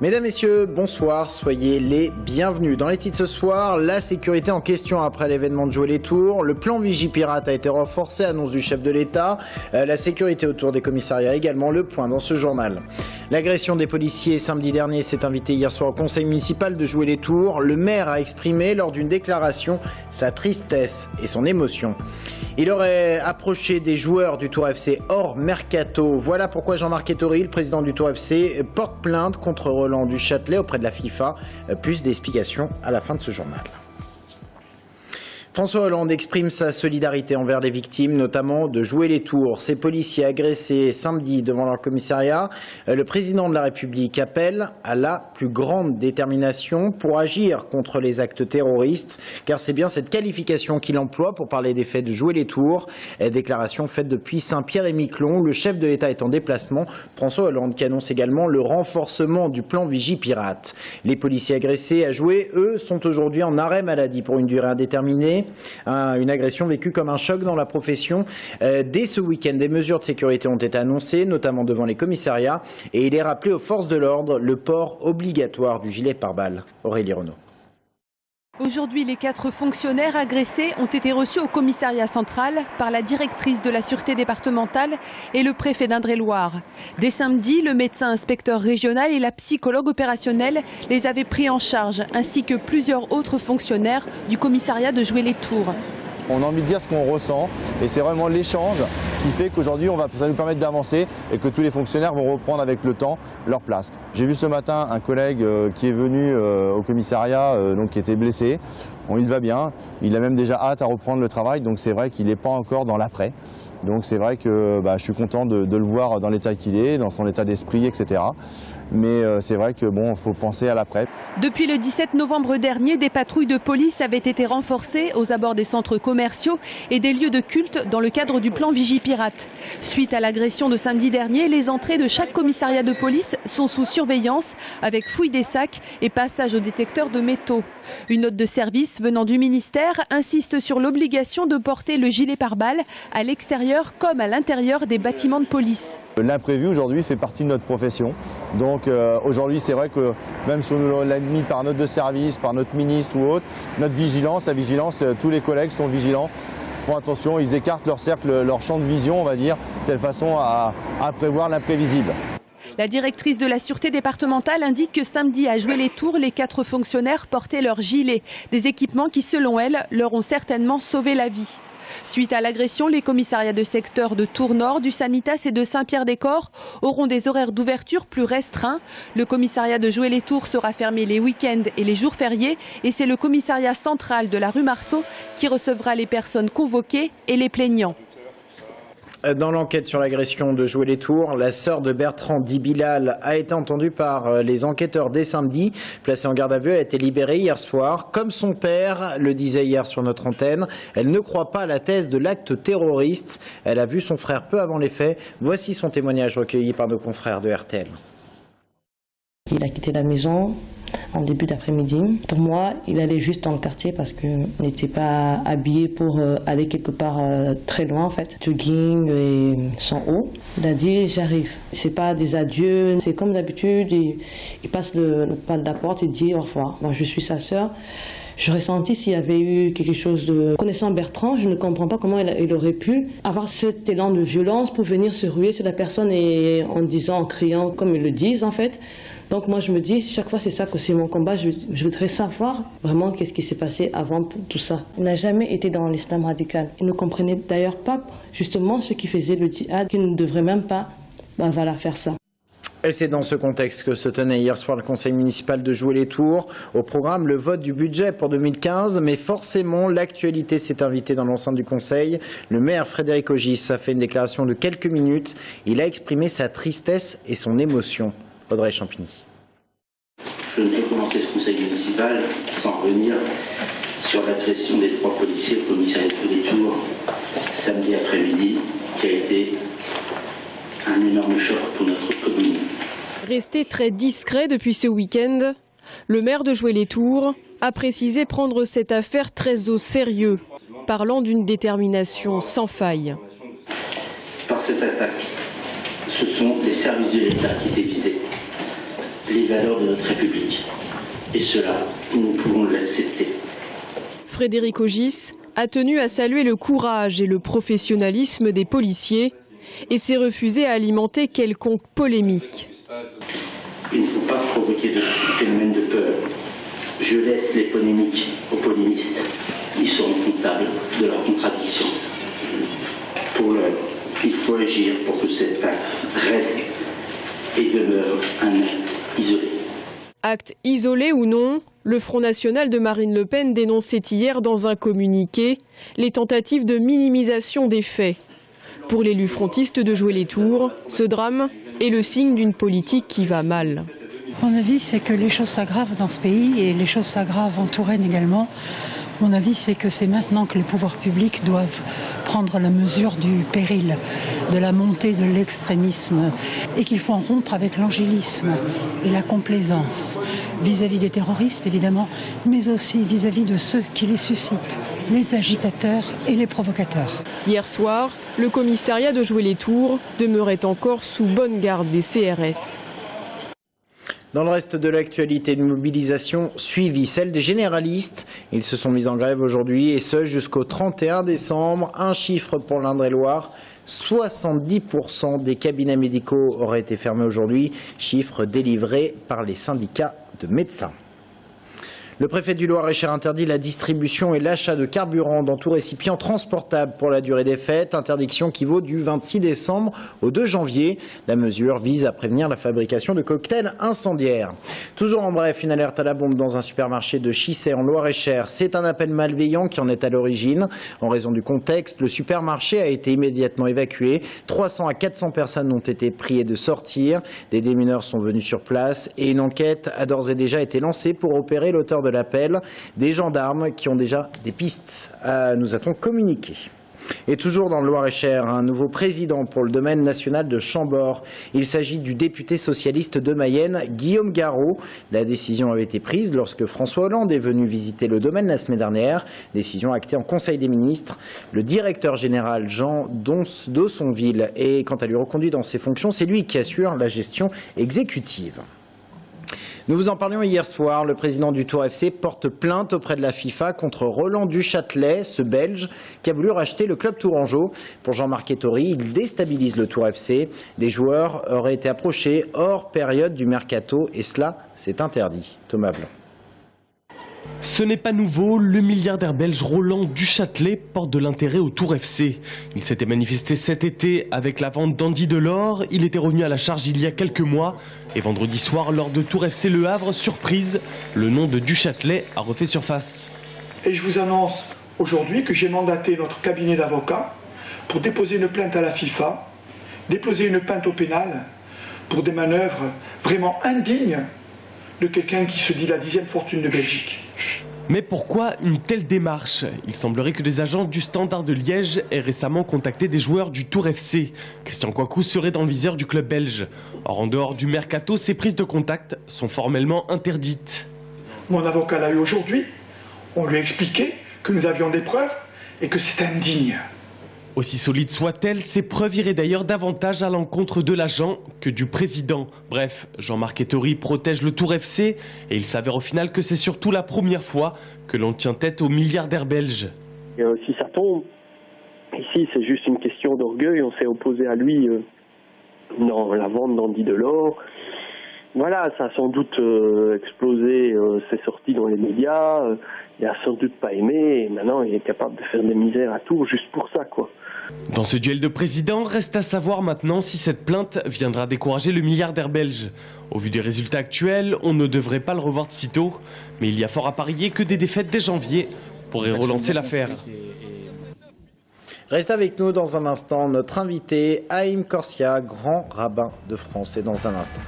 Mesdames, Messieurs, bonsoir, soyez les bienvenus. Dans les titres ce soir, la sécurité en question après l'événement de Jouer les Tours. Le plan Vigipirate a été renforcé, annonce du chef de l'État. La sécurité autour des commissariats également, le point dans ce journal. L'agression des policiers samedi dernier s'est invitée hier soir au conseil municipal de Jouer les Tours. Le maire a exprimé lors d'une déclaration sa tristesse et son émotion. Il aurait approché des joueurs du Tour FC hors mercato. Voilà pourquoi Jean-Marc Ettori, le président du Tour FC, porte plainte contre Roland du Châtelet auprès de la FIFA. Plus d'explications à la fin de ce journal. François Hollande exprime sa solidarité envers les victimes, notamment de Jouer les Tours. Ces policiers agressés samedi devant leur commissariat, le président de la République appelle à la plus grande détermination pour agir contre les actes terroristes, car c'est bien cette qualification qu'il emploie pour parler des faits de Jouer les Tours. Déclaration faite depuis Saint-Pierre-et-Miquelon. Le chef de l'État est en déplacement. François Hollande qui annonce également le renforcement du plan Vigipirate. Les policiers agressés à Jouer, eux, sont aujourd'hui en arrêt maladie pour une durée indéterminée. Une agression vécue comme un choc dans la profession. Dès ce week-end, des mesures de sécurité ont été annoncées, notamment devant les commissariats, et il est rappelé aux forces de l'ordre le port obligatoire du gilet pare-balles. Aurélie Renaud. Aujourd'hui, les 4 fonctionnaires agressés ont été reçus au commissariat central par la directrice de la sûreté départementale et le préfet d'Indre-et-Loire. Dès samedi, le médecin inspecteur régional et la psychologue opérationnelle les avaient pris en charge, ainsi que plusieurs autres fonctionnaires du commissariat de Jouer les Tours. On a envie de dire ce qu'on ressent et c'est vraiment l'échange qui fait qu'aujourd'hui ça nous permet d'avancer et que tous les fonctionnaires vont reprendre avec le temps leur place. J'ai vu ce matin un collègue qui est venu au commissariat, donc qui était blessé. Bon, il va bien, il a même déjà hâte à reprendre le travail, donc c'est vrai qu'il n'est pas encore dans l'après. Donc c'est vrai que je suis content de le voir dans l'état qu'il est, dans son état d'esprit, etc. Mais c'est vrai que bon, faut penser à l'après. Depuis le 17 novembre dernier, des patrouilles de police avaient été renforcées aux abords des centres commerciaux et des lieux de culte dans le cadre du plan Vigipirate. Suite à l'agression de samedi dernier, les entrées de chaque commissariat de police sont sous surveillance avec fouille des sacs et passage au détecteur de métaux. Une note de service venant du ministère insiste sur l'obligation de porter le gilet pare-balles à l'extérieur comme à l'intérieur des bâtiments de police. L'imprévu aujourd'hui fait partie de notre profession. Donc aujourd'hui c'est vrai que même si on nous l'a mis par note de service, par notre ministre ou autre, notre vigilance, la vigilance, tous les collègues sont vigilants, font attention, ils écartent leur cercle, leur champ de vision on va dire, de telle façon à prévoir l'imprévisible. La directrice de la sûreté départementale indique que samedi à Jouer les Tours, les 4 fonctionnaires portaient leurs gilets, des équipements qui selon elle leur ont certainement sauvé la vie. Suite à l'agression, les commissariats de secteur de Tours-Nord, du Sanitas et de Saint-Pierre-des-Corps auront des horaires d'ouverture plus restreints. Le commissariat de Jouer les Tours sera fermé les week-ends et les jours fériés et c'est le commissariat central de la rue Marceau qui recevra les personnes convoquées et les plaignants. Dans l'enquête sur l'agression de Jouer les Tours, la sœur de Bertrand Dibilal a été entendue par les enquêteurs dès samedi. Placée en garde à vue, elle a été libérée hier soir. Comme son père le disait hier sur notre antenne, elle ne croit pas à la thèse de l'acte terroriste. Elle a vu son frère peu avant les faits. Voici son témoignage recueilli par nos confrères de RTL. Il a quitté la maison en début d'après-midi. Pour moi, il allait juste dans le quartier parce qu'il n'était pas habillé pour aller quelque part très loin en fait. Jogging et sans haut. Il a dit j'arrive. C'est pas des adieux, c'est comme d'habitude. Il passe le pas de la porte, il dit au revoir. Moi, je suis sa sœur. J'aurais senti s'il y avait eu quelque chose de... Connaissant Bertrand, je ne comprends pas comment il aurait pu avoir cet élan de violence pour venir se ruer sur la personne et en disant, en criant comme ils le disent en fait. Donc moi je me dis, chaque fois c'est ça que c'est mon combat, je voudrais savoir vraiment qu'est-ce qui s'est passé avant tout ça. Il n'a jamais été dans l'islam radical. Il ne comprenait d'ailleurs pas justement ceux qui faisaient le djihad, qui ne devraient même pas faire ça. Et c'est dans ce contexte que se tenait hier soir le conseil municipal de Jouer les Tours. Au programme, le vote du budget pour 2015, mais forcément, l'actualité s'est invitée dans l'enceinte du conseil. Le maire Frédéric Ogis a fait une déclaration de quelques minutes. Il a exprimé sa tristesse et son émotion. Audrey Champigny. Je ne peux commencer ce conseil municipal sans revenir sur l'agression des 3 policiers au commissariat de Jouer les Tours samedi après-midi, qui a été un énorme choc pour notre commune. Resté très discret depuis ce week-end, le maire de Jouer les Tours a précisé prendre cette affaire très au sérieux, parlant d'une détermination sans faille. Par cette attaque, ce sont les services de l'État qui étaient visés. les valeurs de notre République. Et cela, nous pouvons l'accepter. Frédéric Ogis a tenu à saluer le courage et le professionnalisme des policiers et s'est refusé à alimenter quelconque polémique. Il ne faut pas provoquer de phénomène de peur. Je laisse les polémiques aux polémistes. Ils seront comptables de leurs contradictions. Pour l'heure, il faut agir pour que cet acte reste et demeure un acte isolé. Acte isolé ou non, le Front National de Marine Le Pen dénonçait hier dans un communiqué les tentatives de minimisation des faits. Pour l'élu frontiste de jouer les tours, ce drame est le signe d'une politique qui va mal. Mon avis, c'est que les choses s'aggravent dans ce pays et les choses s'aggravent en Touraine également. Mon avis, c'est que c'est maintenant que les pouvoirs publics doivent prendre la mesure du péril, de la montée de l'extrémisme et qu'il faut en rompre avec l'angélisme et la complaisance vis-à-vis des terroristes, évidemment, mais aussi vis-à-vis de ceux qui les suscitent, les agitateurs et les provocateurs. Hier soir, le commissariat de Jouer les Tours demeurait encore sous bonne garde des CRS. Dans le reste de l'actualité, une mobilisation suivie, celle des généralistes. Ils se sont mis en grève aujourd'hui et ce jusqu'au 31 décembre. Un chiffre pour l'Indre-et-Loire, 70% des cabinets médicaux auraient été fermés aujourd'hui, chiffre délivré par les syndicats de médecins. Le préfet du Loir-et-Cher interdit la distribution et l'achat de carburant dans tout récipient transportable pour la durée des fêtes, interdiction qui vaut du 26 décembre au 2 janvier. La mesure vise à prévenir la fabrication de cocktails incendiaires. Toujours en bref, une alerte à la bombe dans un supermarché de Chissey en Loir-et-Cher. C'est un appel malveillant qui en est à l'origine. En raison du contexte, le supermarché a été immédiatement évacué. 300 à 400 personnes ont été priées de sortir. Des démineurs sont venus sur place et une enquête a d'ores et déjà été lancée pour opérer l'auteur de l'appel. Des gendarmes qui ont déjà des pistes, nous a-t-on communiqué. Et toujours dans le Loir-et-Cher, un nouveau président pour le domaine national de Chambord. Il s'agit du député socialiste de Mayenne, Guillaume Garot. La décision avait été prise lorsque François Hollande est venu visiter le domaine la semaine dernière. Décision actée en Conseil des ministres. Le directeur général Jean Dossonville est quant à lui reconduit dans ses fonctions. C'est lui qui assure la gestion exécutive. Nous vous en parlions hier soir, le président du Tour FC porte plainte auprès de la FIFA contre Roland Duchâtelet, ce Belge, qui a voulu racheter le club tourangeau. Pour Jean-Marc Ettori, il déstabilise le Tour FC. Des joueurs auraient été approchés hors période du mercato et cela, c'est interdit. Thomas Blanc. Ce n'est pas nouveau, le milliardaire belge Roland Duchâtelet porte de l'intérêt au Tour FC. Il s'était manifesté cet été avec la vente d'Andy Delors, il était revenu à la charge il y a quelques mois. Et vendredi soir, lors de Tour FC Le Havre, surprise, le nom de Duchâtelet a refait surface. Et je vous annonce aujourd'hui que j'ai mandaté notre cabinet d'avocats pour déposer une plainte à la FIFA, déposer une plainte au pénal pour des manœuvres vraiment indignes de quelqu'un qui se dit la 10e fortune de Belgique. Mais pourquoi une telle démarche? Il semblerait que des agents du Standard de Liège aient récemment contacté des joueurs du Tour FC. Christian Kouakou serait dans le viseur du club belge. Or, en dehors du mercato, ces prises de contact sont formellement interdites. Mon avocat l'a eu aujourd'hui. On lui a expliqué que nous avions des preuves et que c'est indigne. Aussi solides soient-elles, ces preuves iraient d'ailleurs davantage à l'encontre de l'agent que du président. Bref, Jean-Marc Ettori protège le Tour FC et il s'avère au final que c'est surtout la première fois que l'on tient tête au milliardaire belge. Si ça tombe, ici c'est juste une question d'orgueil, on s'est opposé à lui dans la vente d'Andy Delors. Voilà, ça a sans doute explosé, c'est sorti dans les médias, il a sans doute pas aimé et maintenant il est capable de faire des misères à Tours juste pour ça, quoi. Dans ce duel de présidents, reste à savoir maintenant si cette plainte viendra décourager le milliardaire belge. Au vu des résultats actuels, on ne devrait pas le revoir de sitôt, mais il y a fort à parier que des défaites dès janvier pourraient relancer l'affaire. Reste avec nous dans un instant, notre invité Haïm Corsia, grand rabbin de France, et dans un instant.